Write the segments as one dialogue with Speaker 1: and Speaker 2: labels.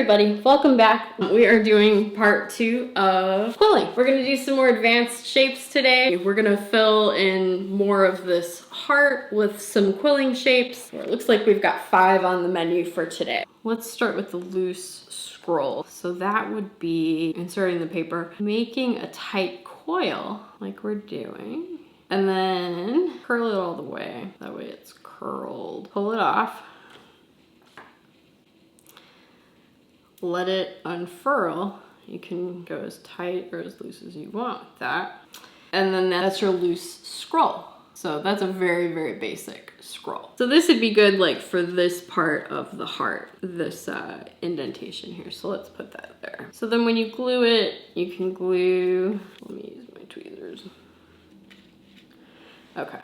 Speaker 1: everybody, welcome back. We are doing part 2 of quilling. We're gonna do some more advanced shapes today. We're gonna fill in more of this heart with some quilling shapes. It looks like we've got 5 on the menu for today. Let's start with the loose scroll. So that would be inserting the paper, making a tight coil like we're doing, and then curl it all the way. That way it's curled. Pull it off. Let it unfurl. You can go as tight or as loose as you want with that. And then that's your loose scroll. So that's a very, very basic scroll. So this would be good like for this part of the heart, this indentation here. So let's put that there. So then when you glue it, you can glue, let me use my tweezers. Okay.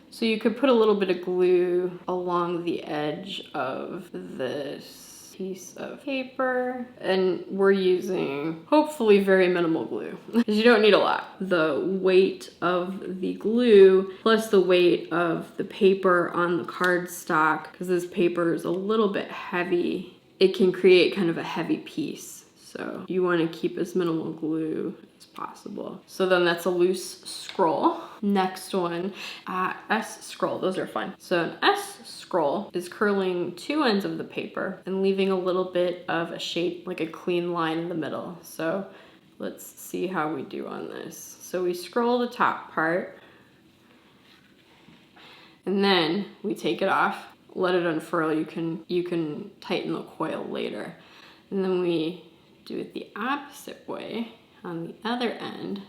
Speaker 1: So you could put a little bit of glue along the edge of this piece of paper, and we're using hopefully very minimal glue because you don't need a lot. The weight of the glue plus the weight of the paper on the cardstock, because this paper is a little bit heavy, it can create kind of a heavy piece. So you want to keep as minimal glue as possible. So then that's a loose scroll. Next one, S scroll, those are fun. So an S scroll is curling 2 ends of the paper and leaving a little bit of a shape, like a clean line in the middle. So let's see how we do on this. So we scroll the top part and then we take it off, let it unfurl. You can tighten the coil later. And then we do it the opposite way on the other end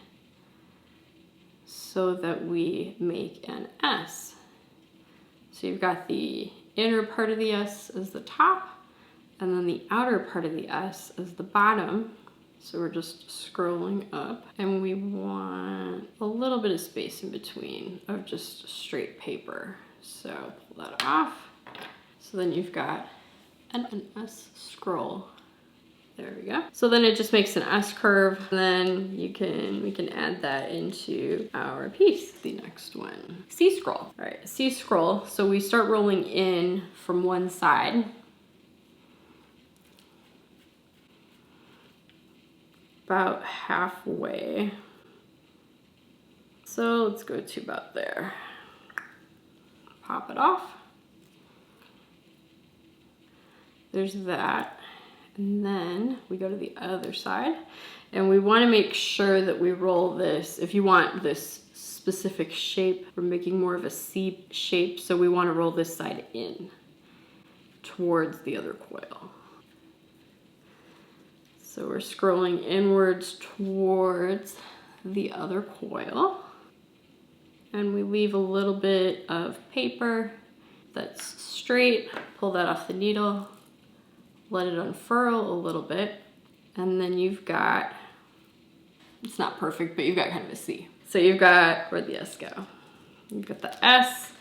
Speaker 1: so that we make an S. So you've got the inner part of the S as the top and then the outer part of the S as the bottom. So we're just scrolling up and we want a little bit of space in between of just straight paper. So pull that off. So then you've got an S scroll. There we go. So then it just makes an S curve, and then we can add that into our piece. The next one, C scroll. All right, C scroll. So we start rolling in from one side. About halfway. So let's go to about there. Pop it off. There's that. And then we go to the other side and we want to make sure that we roll this. If you want this specific shape, we're making more of a C shape. So we want to roll this side in towards the other coil. So we're scrolling inwards towards the other coil and we leave a little bit of paper that's straight. Pull that off the needle. Let it unfurl a little bit, and then you've got, it's not perfect, but you've got kind of a C. So you've got, where'd the S go? You've got the S,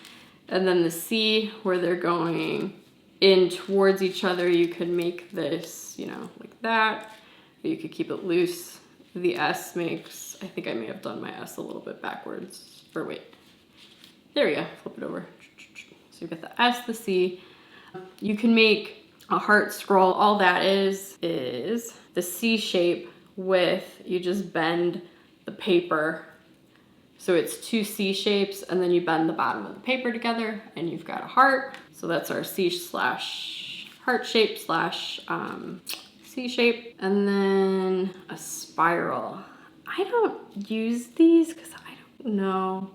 Speaker 1: and then the C where they're going in towards each other. You could make this, you know, like that, or you could keep it loose. The S makes, I think I may have done my S a little bit backwards, or wait, there we go, flip it over. So you've got the S, the C. You can make a heart scroll. All that is the C shape with, you just bend the paper. So it's 2 C shapes and then you bend the bottom of the paper together and you've got a heart. So that's our C/heart shape / C shape. And then a spiral. I don't use these because I don't know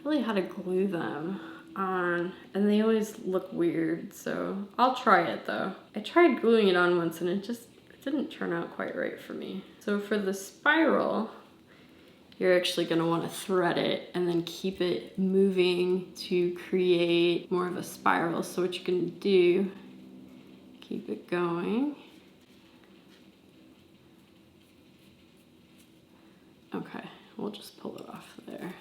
Speaker 1: really how to glue them on, and they always look weird, so I'll try it though. I tried gluing it on once and it didn't turn out quite right for me. So for the spiral, you're actually going to want to thread it and then keep it moving to create more of a spiral. So what you can do, keep it going. Okay, we'll just pull it off there.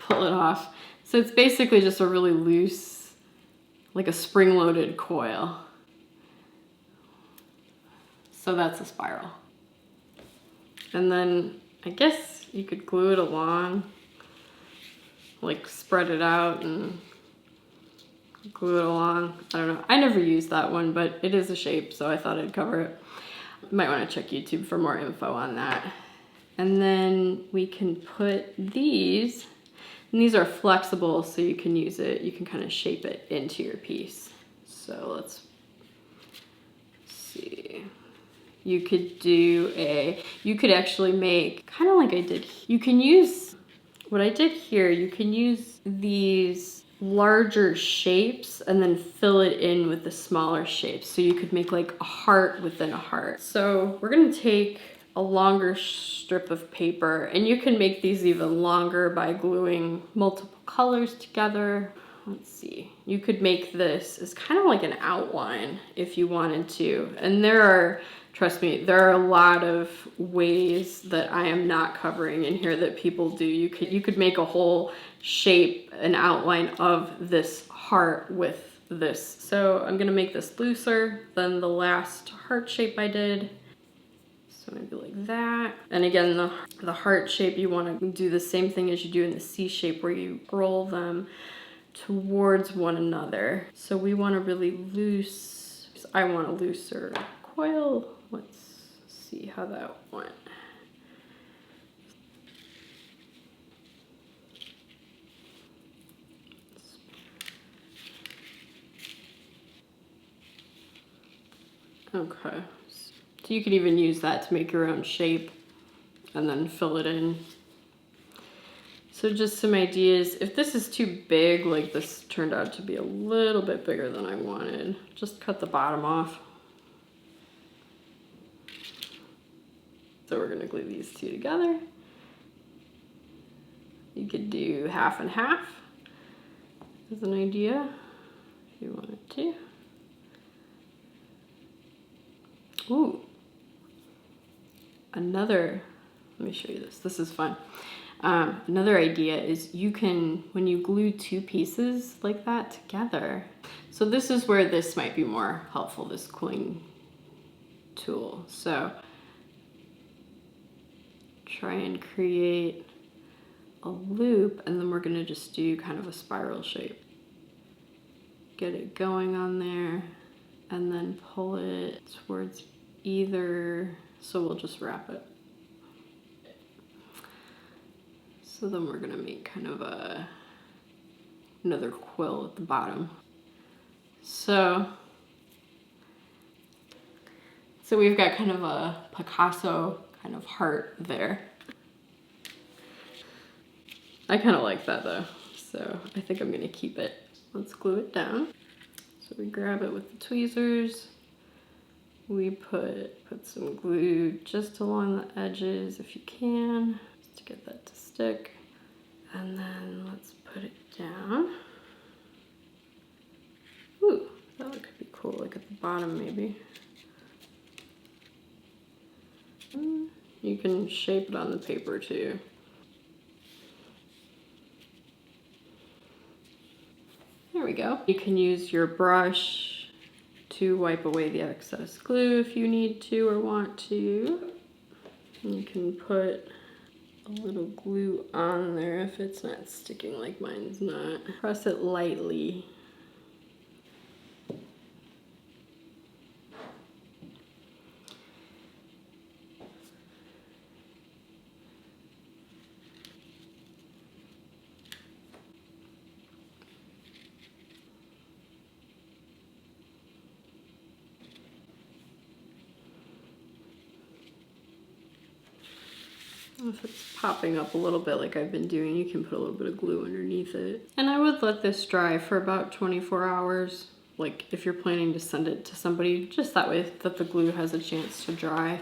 Speaker 1: Pull it off. So it's basically just a really loose, like a spring-loaded coil. So that's a spiral. And then I guess you could glue it along, like spread it out and glue it along. I don't know. I never used that one, but it is a shape, so I thought I'd cover it. You might want to check YouTube for more info on that. And then we can put these, and these are flexible, so you can use it, you can kind of shape it into your piece. So let's see. You could actually make, kind of like I did, you can use, what I did here, you can use these larger shapes and then fill it in with the smaller shapes. So you could make like a heart within a heart. So we're gonna take a longer strip of paper, and you can make these even longer by gluing multiple colors together. Let's see, you could make this as kind of like an outline if you wanted to. And there are, trust me, there are a lot of ways that I am not covering in here that people do. You could make a whole shape, an outline of this heart with this. So I'm gonna make this looser than the last heart shape I did. So maybe like that. And again, the heart shape, you want to do the same thing as you do in the C shape, where you roll them towards one another. So we want a really loose, I want a looser coil. Let's see how that went. Okay. So you could even use that to make your own shape and then fill it in. So just some ideas. If this is too big, like this turned out to be a little bit bigger than I wanted, just cut the bottom off. So we're gonna glue these two together. You could do half and half as an idea if you wanted to. Ooh. Let me show you this. This is fun. Another idea is you can, when you glue two pieces like that together, so this is where this might be more helpful, this quilling tool. So try and create a loop, and then we're gonna just do kind of a spiral shape. Get it going on there, and then pull it towards either, so we'll just wrap it. So then we're gonna make kind of another quill at the bottom. So we've got kind of a Picasso kind of heart there. I kind of like that though, so I think I'm gonna keep it. Let's glue it down. So we grab it with the tweezers. We put some glue just along the edges if you can, just to get that to stick. And then let's put it down. Ooh, that could be cool, like at the bottom maybe. You can shape it on the paper too. There we go. You can use your brush to wipe away the excess glue if you need to or want to. And you can put a little glue on there if it's not sticking like mine's not. Press it lightly. If it's popping up a little bit like I've been doing, you can put a little bit of glue underneath it. And I would let this dry for about 24 hours. Like if you're planning to send it to somebody, just that way that the glue has a chance to dry.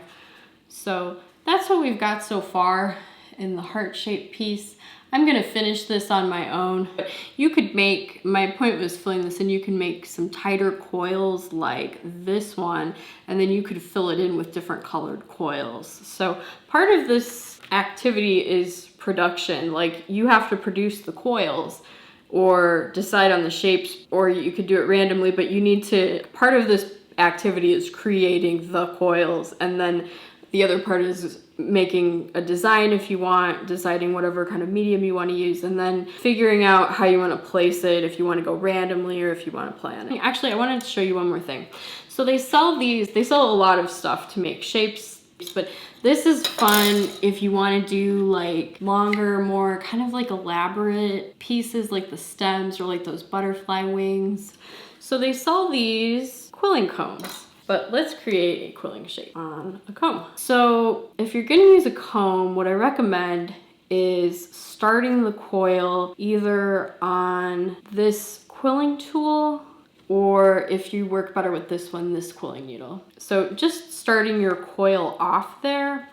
Speaker 1: So that's what we've got so far in the heart-shaped piece. I'm gonna finish this on my own. You could make, my point was filling this in, you can make some tighter coils like this one, and then you could fill it in with different colored coils. So part of this activity is production. Like you have to produce the coils or decide on the shapes, or you could do it randomly, but you need to, part of this activity is creating the coils, and then the other part is making a design if you want, deciding whatever kind of medium you want to use, and then figuring out how you want to place it, if you want to go randomly or if you want to plan it. Actually, I wanted to show you one more thing. So they sell a lot of stuff to make shapes, but this is fun if you want to do like longer, more kind of like elaborate pieces like the stems or like those butterfly wings. So they sell these quilling combs. But let's create a quilling shape on a comb. So if you're gonna use a comb, what I recommend is starting the coil either on this quilling tool, or if you work better with this one, this quilling needle. So just starting your coil off there.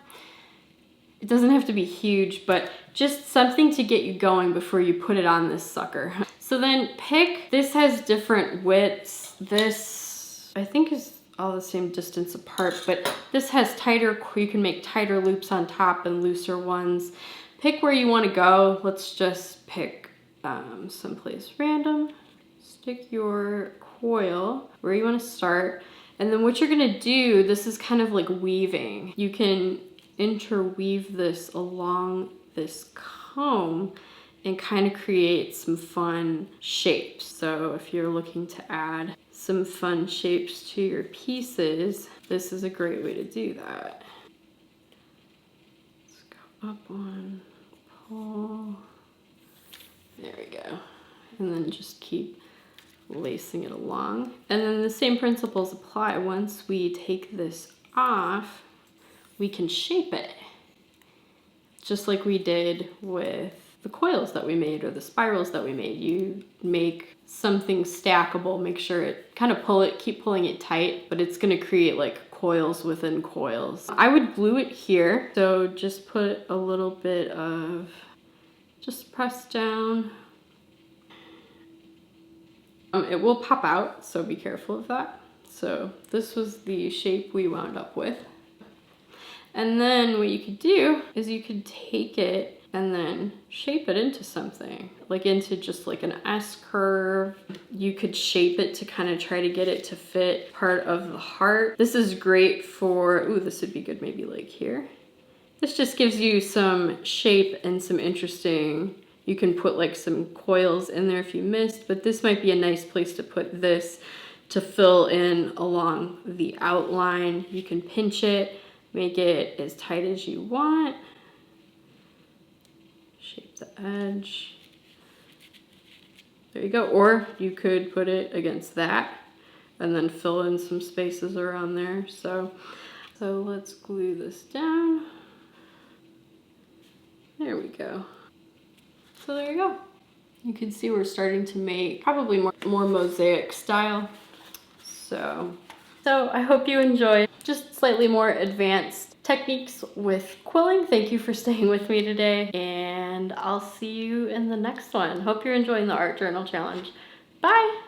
Speaker 1: It doesn't have to be huge, but just something to get you going before you put it on this sucker. So then this has different widths. This, I think, is all the same distance apart, but this has you can make tighter loops on top and looser ones. Pick where you want to go. Let's just pick someplace random. Stick your coil where you want to start, and then what you're gonna do, this is kind of like weaving. You can interweave this along this comb and kind of create some fun shapes. So if you're looking to add some fun shapes to your pieces, this is a great way to do that. Let's go up one, pull. There we go. And then just keep lacing it along. And then the same principles apply. Once we take this off, we can shape it. Just like we did with the coils that we made or the spirals that we made. You make something stackable, make sure it kind of keep pulling it tight, but it's gonna create like coils within coils. I would glue it here. So just put a little bit of, just press down. It will pop out, so be careful of that. So this was the shape we wound up with. And then what you could do is you could take it and then shape it into something, like into just like an S curve. You could shape it to kind of try to get it to fit part of the heart. This is great for, ooh, this would be good maybe like here. This just gives you some shape and some interesting, you can put like some coils in there if you missed, but this might be a nice place to put this to fill in along the outline. You can pinch it, make it as tight as you want. Shape the edge. There you go. Or you could put it against that and then fill in some spaces around there. So let's glue this down. There we go. So there you go. You can see we're starting to make probably more mosaic style. So I hope you enjoyed just slightly more advanced techniques with quilling. Thank you for staying with me today, and I'll see you in the next one. Hope you're enjoying the art journal challenge. Bye.